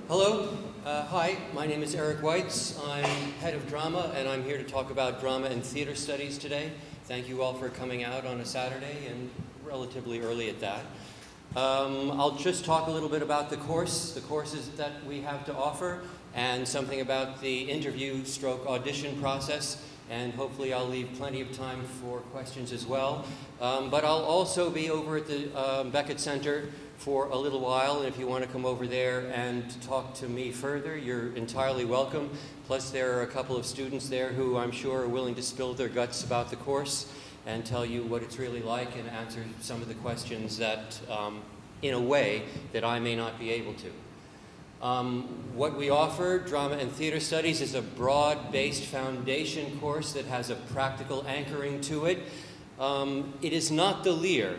Hello. Hi, my name is Eric Weitz. I'm head of drama, and I'm here to talk about drama and theater studies today. Thank you all for coming out on a Saturday, and relatively early at that. I'll just talk a little bit about the courses that we have to offer, and something about the interview/audition process, and hopefully I'll leave plenty of time for questions as well. But I'll also be over at the Beckett Center for a little while, and if you want to come over there and talk to me further, you're entirely welcome. Plus there are a couple of students there who I'm sure are willing to spill their guts about the course and tell you what it's really like and answer some of the questions that, in a way, that I may not be able to. What we offer, Drama and Theater Studies, is a broad-based foundation course that has a practical anchoring to it. It is not the Lear.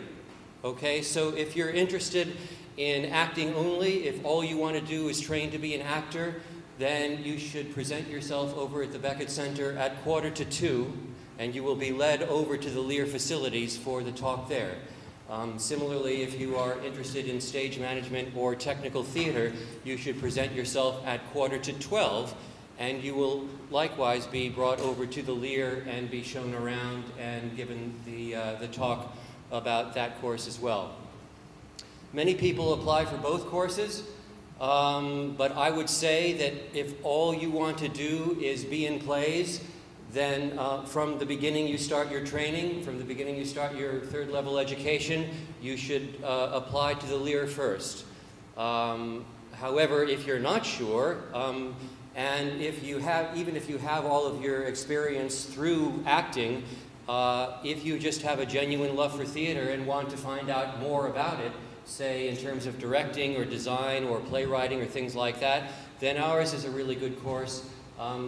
Okay, so if you're interested in acting only, if all you want to do is train to be an actor, then you should present yourself over at the Beckett Center at 1:45, and you will be led over to the Lear facilities for the talk there. Similarly, if you are interested in stage management or technical theater, you should present yourself at 11:45, and you will likewise be brought over to the Lear and be shown around and given the talk about that course as well. Many people apply for both courses, but I would say that if all you want to do is be in plays, then from the beginning you start your training, from the beginning you start your third level education, you should apply to the Lear first. However, if you're not sure, and even if you have all of your experience through acting, if you just have a genuine love for theater and want to find out more about it, say in terms of directing or design or playwriting or things like that, then ours is a really good course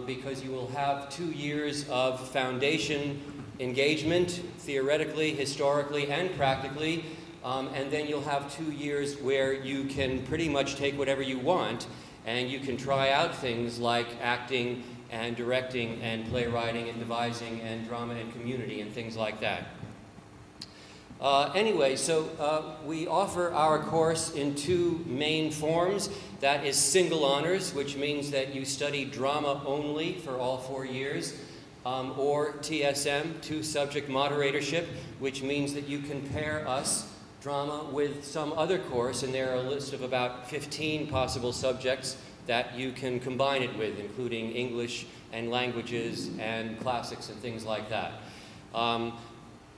because you will have 2 years of foundation engagement, theoretically, historically, and practically, and then you'll have 2 years where you can pretty much take whatever you want and you can try out things like acting and directing and playwriting and devising and drama and community and things like that. Anyway, so we offer our course in 2 main forms. That is single honors, which means that you study drama only for all 4 years, or TSM, 2-subject moderatorship, which means that you can pair us, drama, with some other course, and there are a list of about 15 possible subjects that you can combine it with, including English and languages and classics and things like that.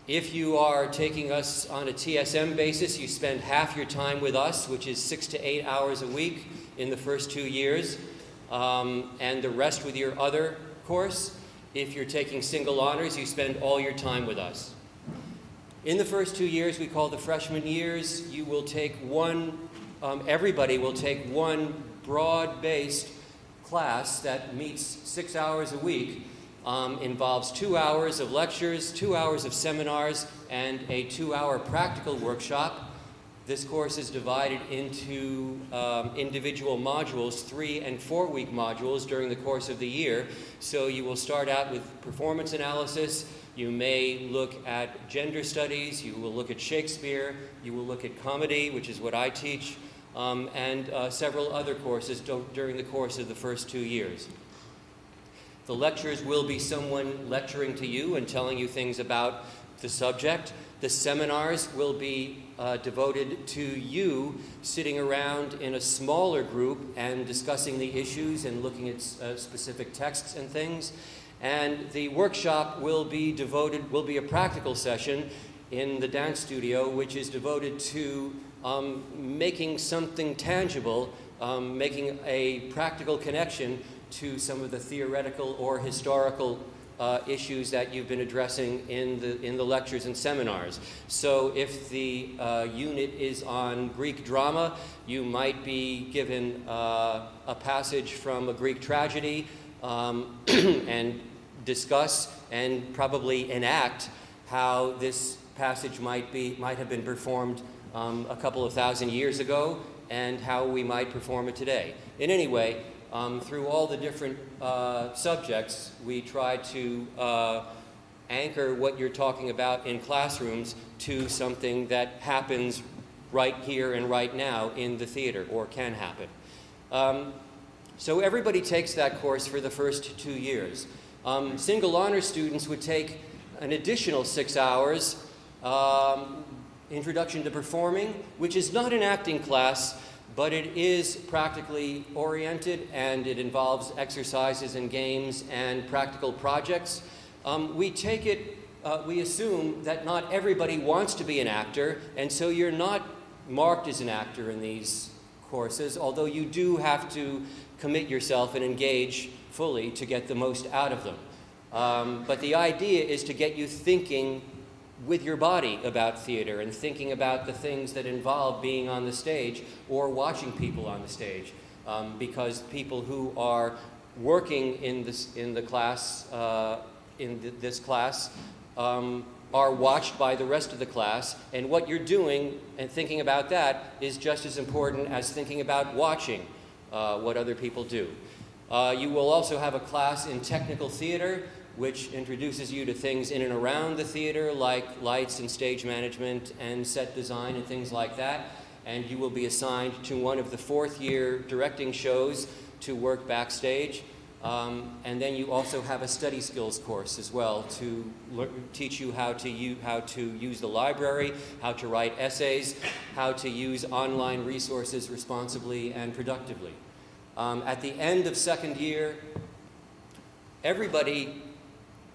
If you are taking us on a TSM basis, you spend half your time with us, which is 6 to 8 hours a week in the first 2 years, and the rest with your other course. If you're taking single honors, you spend all your time with us. In the first 2 years, we call the freshman years, you will take everybody will take one broad-based class that meets 6 hours a week, involves 2 hours of lectures, 2 hours of seminars, and a 2-hour practical workshop. This course is divided into individual modules, 3- and 4-week modules during the course of the year. So you will start out with performance analysis. You may look at gender studies. You will look at Shakespeare. You will look at comedy, which is what I teach. And several other courses during the course of the first 2 years. The lectures will be someone lecturing to you and telling you things about the subject. The seminars will be devoted to you sitting around in a smaller group and discussing the issues and looking at specific texts and things. And the workshop will be a practical session in the dance studio, which is devoted to making something tangible, making a practical connection to some of the theoretical or historical issues that you've been addressing in the lectures and seminars. So if the unit is on Greek drama, you might be given a passage from a Greek tragedy and discuss and probably enact how this passage might have been performed a couple of thousand years ago and how we might perform it today. In any way, through all the different subjects, we try to anchor what you're talking about in classrooms to something that happens right here and right now in the theater, or can happen. So everybody takes that course for the first 2 years. Single honor students would take an additional 6 hours, Introduction to Performing, which is not an acting class, but it is practically oriented, and it involves exercises and games and practical projects. We assume that not everybody wants to be an actor, and so you're not marked as an actor in these courses, although you do have to commit yourself and engage fully to get the most out of them. But the idea is to get you thinking with your body about theater and thinking about the things that involve being on the stage or watching people on the stage, because people who are working in this class are watched by the rest of the class, and what you're doing and thinking about that is just as important as thinking about watching what other people do. You will also have a class in technical theater, which introduces you to things in and around the theater, like lights and stage management and set design and things like that. And you will be assigned to one of the fourth-year directing shows to work backstage. And then you also have a study skills course as well to teach you how to use the library, how to write essays, how to use online resources responsibly and productively. At the end of second year, everybody,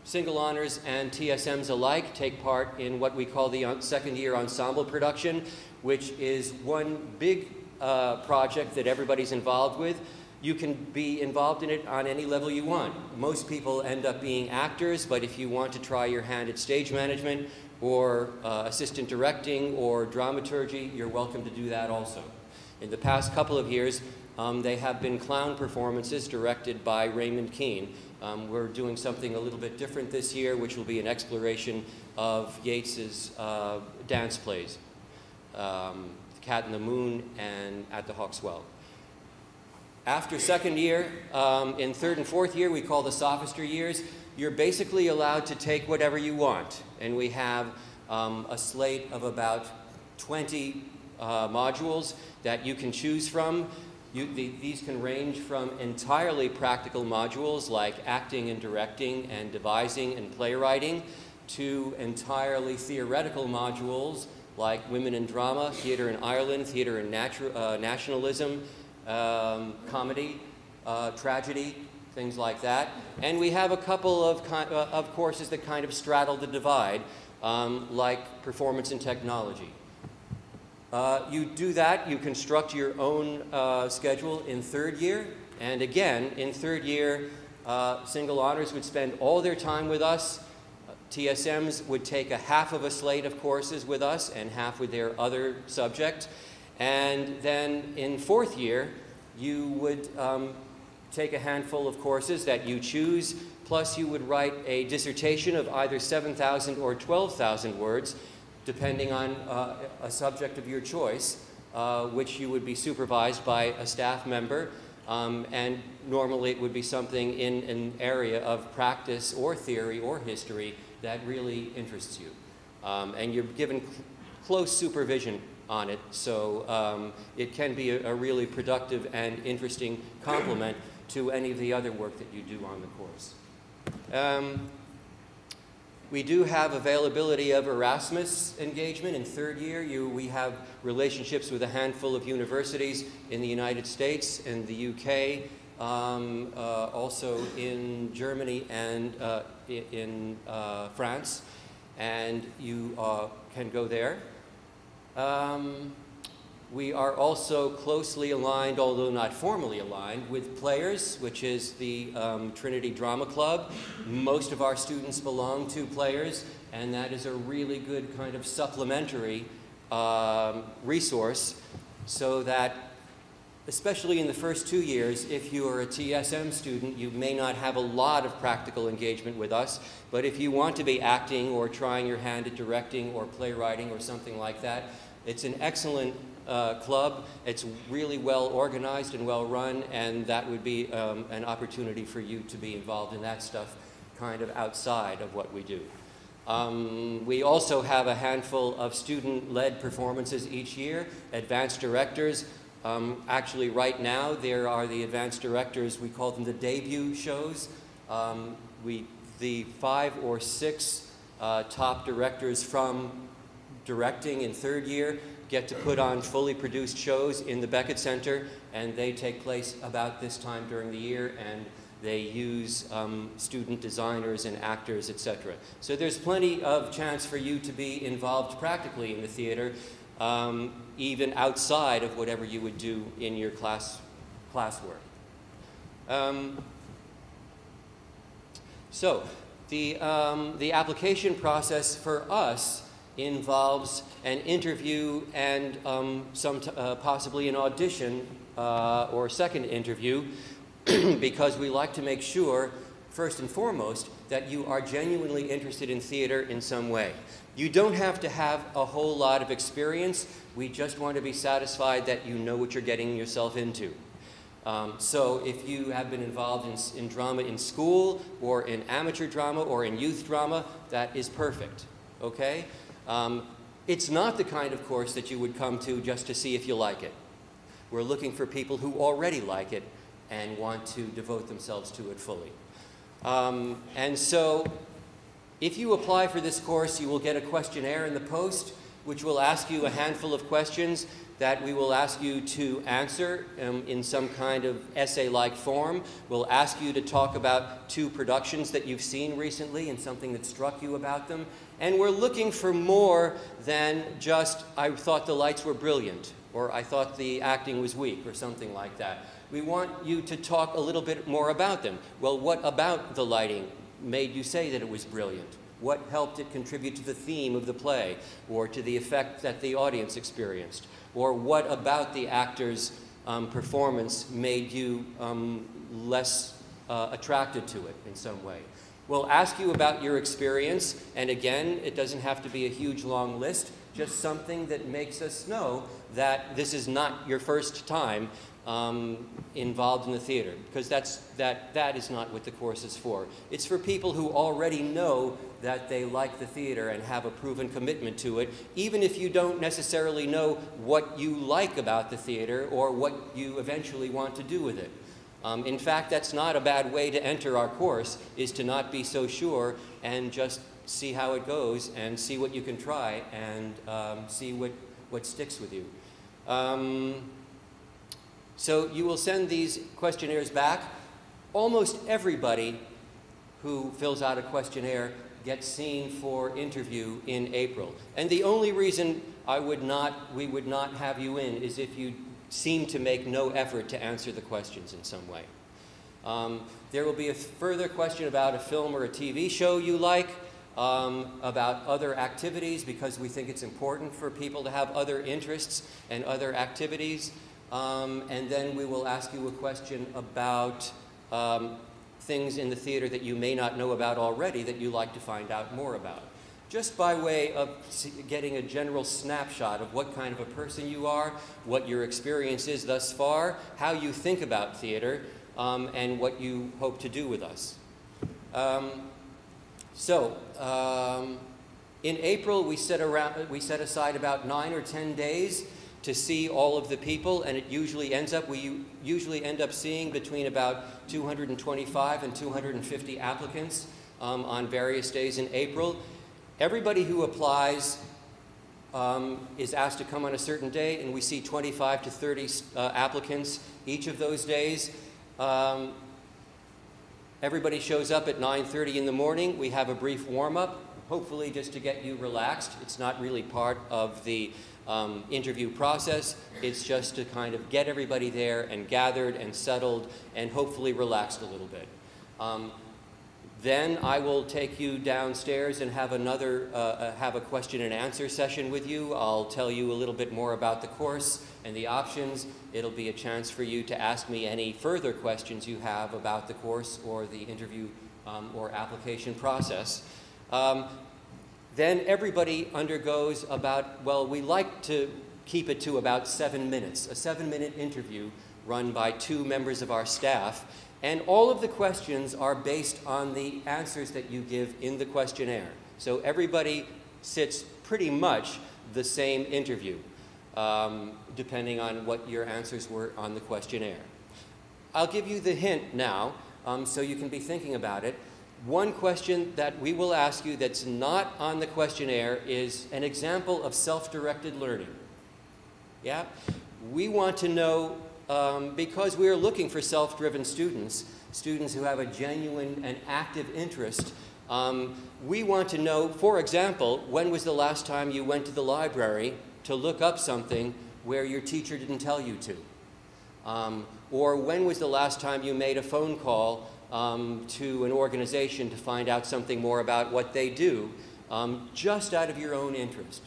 single honors and TSMs alike, take part in what we call the second-year ensemble production, which is one big project that everybody's involved with. You can be involved in it on any level you want. Most people end up being actors, but if you want to try your hand at stage management or assistant directing or dramaturgy, you're welcome to do that also. In the past couple of years, they have been clown performances directed by Raymond Keane. We're doing something a little bit different this year, which will be an exploration of Yeats's dance plays, Cat in the Moon and At the Hawk's Well. After second year, in third and fourth year, we call the sophistry years, you're basically allowed to take whatever you want. And we have a slate of about 20 modules that you can choose from. These can range from entirely practical modules like acting and directing and devising and playwriting to entirely theoretical modules like women in drama, theater in Ireland, theater in nationalism, comedy, tragedy, things like that. And we have a couple of courses that kind of straddle the divide, like performance and technology. You do that, you construct your own schedule in third year, and again, in third year, single honors would spend all their time with us. TSMs would take a half of a slate of courses with us and half with their other subject. And then in fourth year, you would take a handful of courses that you choose, plus you would write a dissertation of either 7,000 or 12,000 words, depending on a subject of your choice, which you would be supervised by a staff member, and normally it would be something in an area of practice or theory or history that really interests you. And you're given close supervision on it, so it can be a really productive and interesting complement to any of the other work that you do on the course. We do have availability of Erasmus engagement in third year. We have relationships with a handful of universities in the United States and the UK, also in Germany and in France, and you can go there. We are also closely aligned, although not formally aligned, with Players, which is the Trinity Drama Club. Most of our students belong to Players, and that is a really good kind of supplementary resource, so that, especially in the first 2 years, if you are a TSM student, you may not have a lot of practical engagement with us, but if you want to be acting or trying your hand at directing or playwriting or something like that, it's an excellent club. It's really well organized and well run, and that would be an opportunity for you to be involved in that stuff kind of outside of what we do. We also have a handful of student-led performances each year, advanced directors. Actually, right now, there are the advanced directors, we call them the debut shows. The 5 or 6 top directors from directing in 3rd year get to put on fully produced shows in the Beckett Center, and they take place about this time during the year, and they use student designers and actors, etc. So there's plenty of chance for you to be involved practically in the theater, even outside of whatever you would do in your classwork. So the application process for us involves an interview and possibly an audition or a second interview, because we like to make sure, first and foremost, that you are genuinely interested in theater in some way. You don't have to have a whole lot of experience. We just want to be satisfied that you know what you're getting yourself into. So if you have been involved in drama in school, or in amateur drama, or in youth drama, that is perfect, okay? It's not the kind of course that you would come to just to see if you like it. We're looking for people who already like it and want to devote themselves to it fully. And so if you apply for this course, you will get a questionnaire in the post, which will ask you a handful of questions that we will ask you to answer in some kind of essay-like form. We'll ask you to talk about 2 productions that you've seen recently and something that struck you about them. And we're looking for more than just, I thought the lights were brilliant, or I thought the acting was weak, or something like that. We want you to talk a little bit more about them. Well, what about the lighting made you say that it was brilliant? What helped it contribute to the theme of the play, or to the effect that the audience experienced? Or what about the actor's performance made you less attracted to it in some way? We'll ask you about your experience, and again, it doesn't have to be a huge long list, just something that makes us know that this is not your first time involved in the theater, because that is not what the course is for. It's for people who already know that they like the theater and have a proven commitment to it, even if you don't necessarily know what you like about the theater or what you eventually want to do with it. In fact, that's not a bad way to enter our course, is to not be so sure and just see how it goes and see what you can try and see what sticks with you. So you will send these questionnaires back. Almost everybody who fills out a questionnaire gets seen for interview in April. And the only reason we would not have you in is if you seem to make no effort to answer the questions in some way. There will be a further question about a film or a TV show you like, about other activities, because we think it's important for people to have other interests and other activities. And then we will ask you a question about things in the theater that you may not know about already that you like to find out more about. Just by way of getting a general snapshot of what kind of a person you are, what your experience is thus far, how you think about theater, and what you hope to do with us. In April, we set aside about 9 or 10 days to see all of the people, and we usually end up seeing between about 225 and 250 applicants on various days in April. Everybody who applies is asked to come on a certain day, and we see 25 to 30 applicants each of those days. Everybody shows up at 9:30 in the morning. We have a brief warm-up, hopefully just to get you relaxed. It's not really part of the interview process. It's just to kind of get everybody there and gathered and settled and hopefully relaxed a little bit. Then I will take you downstairs and have have a question and answer session with you. I'll tell you a little bit more about the course and the options. It'll be a chance for you to ask me any further questions you have about the course or the interview or application process. Then everybody undergoes we like to keep it to about 7 minutes, a 7-minute interview run by 2 members of our staff. And all of the questions are based on the answers that you give in the questionnaire. So everybody sits pretty much the same interview, depending on what your answers were on the questionnaire. I'll give you the hint now, so you can be thinking about it. One question that we will ask you that's not on the questionnaire is an example of self-directed learning. Yeah? We want to know, because we are looking for self-driven students, students who have a genuine and active interest, we want to know, for example, when was the last time you went to the library to look up something where your teacher didn't tell you to? Or when was the last time you made a phone call to an organization to find out something more about what they do, just out of your own interest?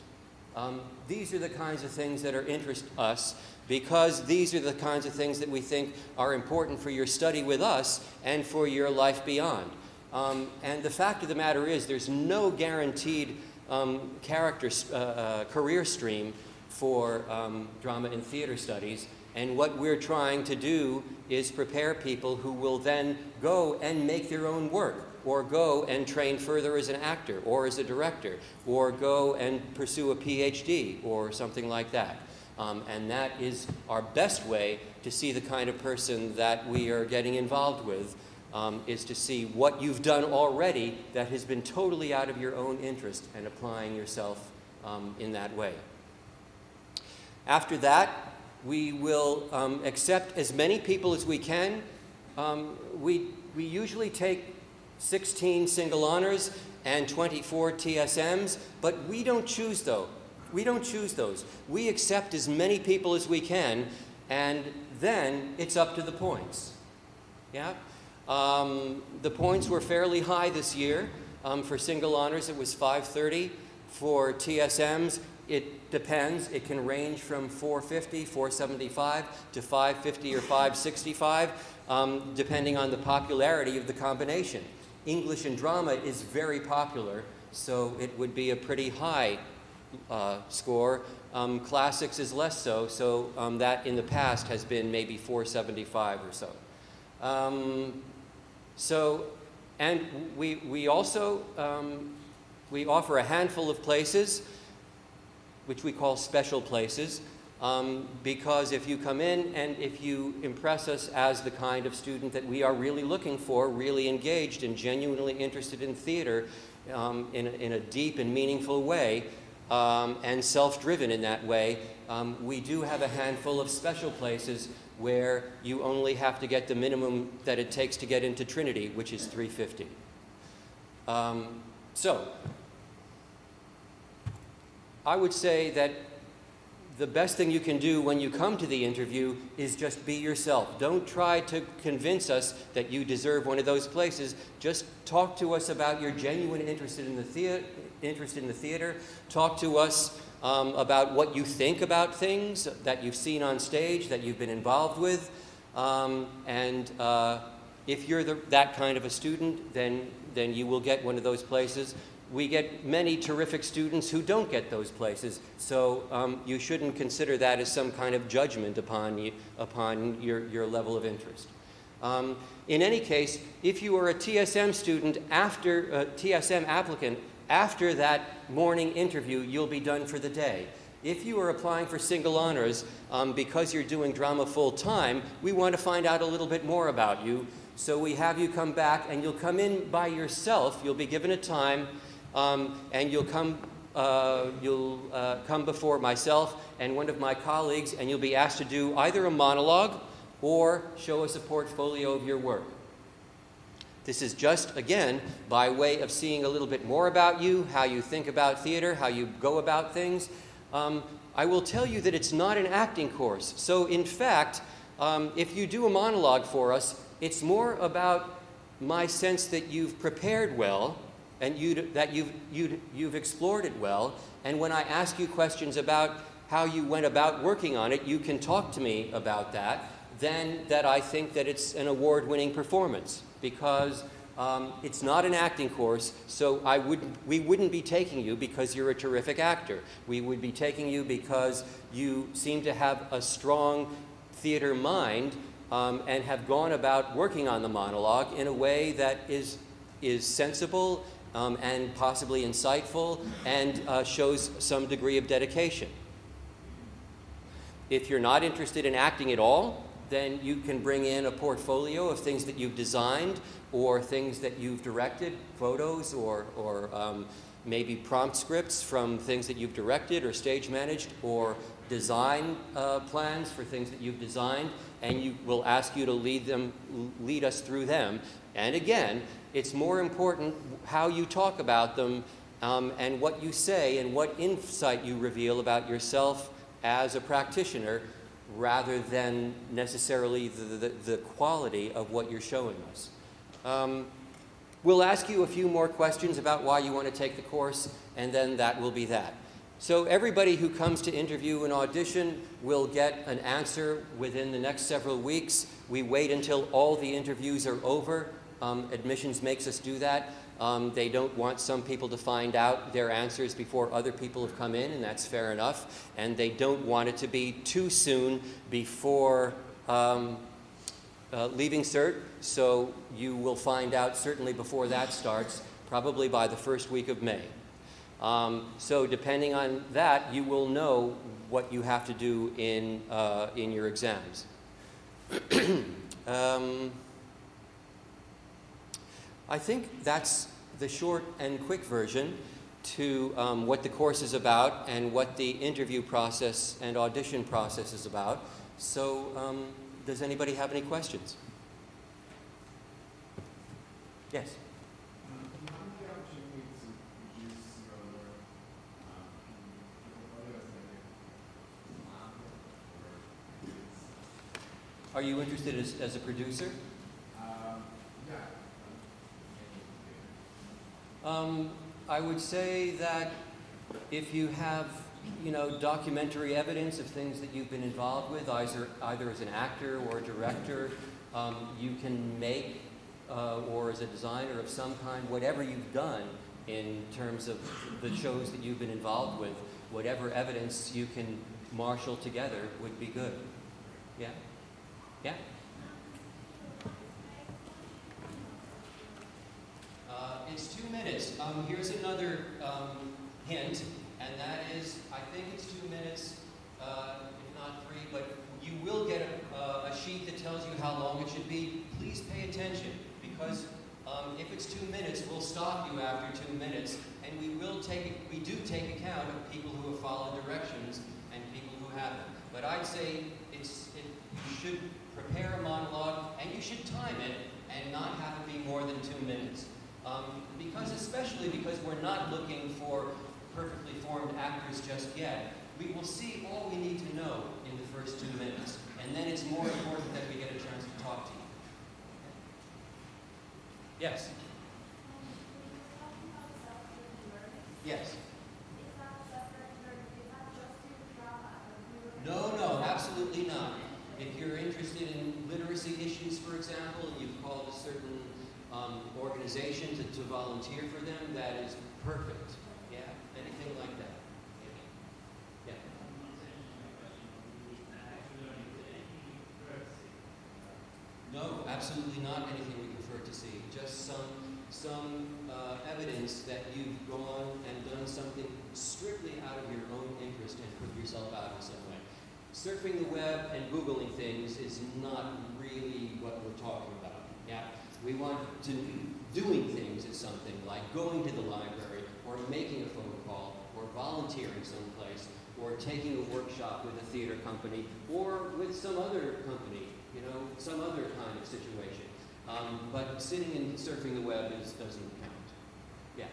These are the kinds of things that interest us, because these are the kinds of things that we think are important for your study with us and for your life beyond. And the fact of the matter is, there's no guaranteed career stream for drama and theater studies. And what we're trying to do is prepare people who will then go and make their own work, or go and train further as an actor or as a director, or go and pursue a PhD or something like that. And that is our best way to see the kind of person that we are getting involved with, is to see what you've done already that has been totally out of your own interest and applying yourself in that way. After that, we will accept as many people as we can. We usually take 16 single honors and 24 TSMs, but we don't choose those. We don't choose those. We accept as many people as we can, and then it's up to the points. Yeah? The points were fairly high this year. For single honors, it was 530. For TSMs, it depends. It can range from 450, 475 to 550 or 565, depending on the popularity of the combination. English and drama is very popular, so it would be a pretty high score. Classics is less so, so that in the past has been maybe 475 or so. And we also we offer a handful of places, which we call special places, because if you come in and if you impress us as the kind of student that we are really looking for, really engaged and genuinely interested in theater in a deep and meaningful way, and self-driven in that way, we do have a handful of special places where you only have to get the minimum that it takes to get into Trinity, which is 350. So, I would say that the best thing you can do when you come to the interview is just be yourself. Don't try to convince us that you deserve one of those places. Just talk to us about your genuine interest in the theater. Talk to us about what you think about things that you've seen on stage, that you've been involved with. If you're that kind of a student, then you will get one of those places. We get many terrific students who don't get those places, so you shouldn't consider that as some kind of judgment upon your level of interest. In any case, if you are a TSM student TSM applicant, after that morning interview, you'll be done for the day. If you are applying for single honors, because you're doing drama full-time, we want to find out a little bit more about you. So we have you come back, and you'll come in by yourself. You'll be given a time, and you'll come before myself and one of my colleagues, and you'll be asked to do either a monologue or show us a portfolio of your work. This is just, again, by way of seeing a little bit more about you, how you think about theater, how you go about things. I will tell you that it's not an acting course. So, in fact, if you do a monologue for us, it's more about my sense that you've prepared well and that you've explored it well. And when I ask you questions about how you went about working on it, you can talk to me about that. Then that I think that it's an award-winning performance, because it's not an acting course, so we wouldn't be taking you because you're a terrific actor. We would be taking you because you seem to have a strong theater mind and have gone about working on the monologue in a way that is sensible and possibly insightful and shows some degree of dedication. If you're not interested in acting at all, then you can bring in a portfolio of things that you've designed or things that you've directed, photos or maybe prompt scripts from things that you've directed or stage managed, or design plans for things that you've designed, and we'll ask you to lead us through them. And again, it's more important how you talk about them and what you say and what insight you reveal about yourself as a practitioner, rather than necessarily the quality of what you're showing us. We'll ask you a few more questions about why you want to take the course, and then that will be that. So everybody who comes to interview and audition will get an answer within the next several weeks. We wait until all the interviews are over. Admissions makes us do that. They don't want some people to find out their answers before other people have come in, and that's fair enough. And they don't want it to be too soon before leaving cert, so you will find out certainly before that starts, probably by the first week of May. So depending on that, you will know what you have to do in your exams. I think that's the short and quick version to what the course is about and what the interview process and audition process is about. So does anybody have any questions? Yes? Are you interested as a producer? I would say that if you have, documentary evidence of things that you've been involved with, either as an actor or a director, you can make, or as a designer of some kind, whatever you've done in terms of the shows that you've been involved with, whatever evidence you can marshal together would be good. Yeah? Yeah? It's 2 minutes. Here's another hint, and that is, I think it's 2 minutes, if not 3, but you will get a sheet that tells you how long it should be. Please pay attention, because if it's 2 minutes, we'll stop you after 2 minutes, and we do take account of people who have followed directions and people who haven't. But I'd say you should prepare a monologue, and you should time it, and not have it be more than 2 minutes. Especially because we're not looking for perfectly formed actors just yet. We will see all we need to know in the first 2 minutes, and then it's more important that we get a chance to talk to you. Yes? Yes? No, absolutely not. If you're interested in literacy issues, for example, and you've called a certain organization to volunteer for them, that is perfect. Yeah? Anything like that. Yeah. No, absolutely not anything we prefer to see. Just some evidence that you've gone and done something strictly out of your own interest and put yourself out in some way. Surfing the web and Googling things is not really what we're talking about. Yeah? We want to doing things as something like going to the library, or making a phone call, or volunteering someplace, or taking a workshop with a theater company, or with some other company, some other kind of situation. But sitting and surfing the web doesn't count. Yeah.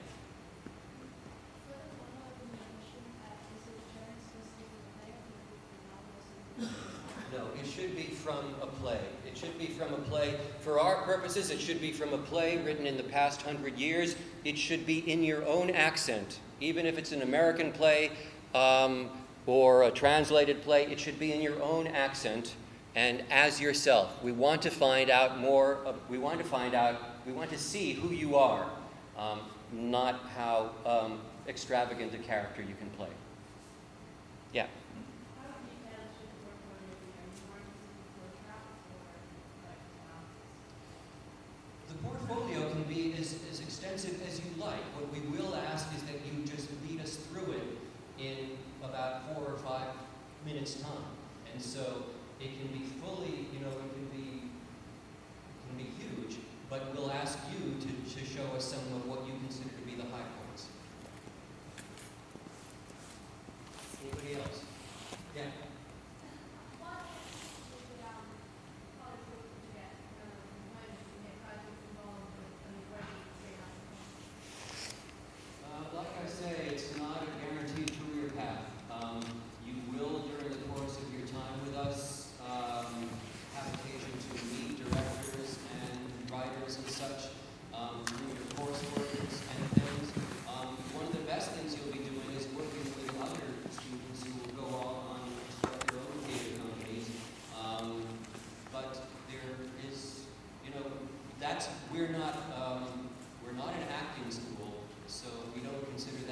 No, it should be from a play. It should be from a play. For our purposes, it should be from a play written in the past 100 years. It should be in your own accent. Even if it's an American play or a translated play, it should be in your own accent and as yourself. We want to find out more. We want to see who you are, not how extravagant a character you can play. Yeah. The portfolio can be as extensive extensive as you like. What we will ask is that you just lead us through it in about 4 or 5 minutes time. And so it can be fully, you know, it can be huge, but we'll ask you to show us some of what you consider to be the high points. Anybody else? Yeah. Like I say, it's not a guaranteed career path. You will, during the course of your time with us, have occasion to meet directors and writers and such through your coursework and things. One of the best things you'll be doing is working with other students who will go on to start their own theater companies. But there is, you know, we're not an acting school, so we don't consider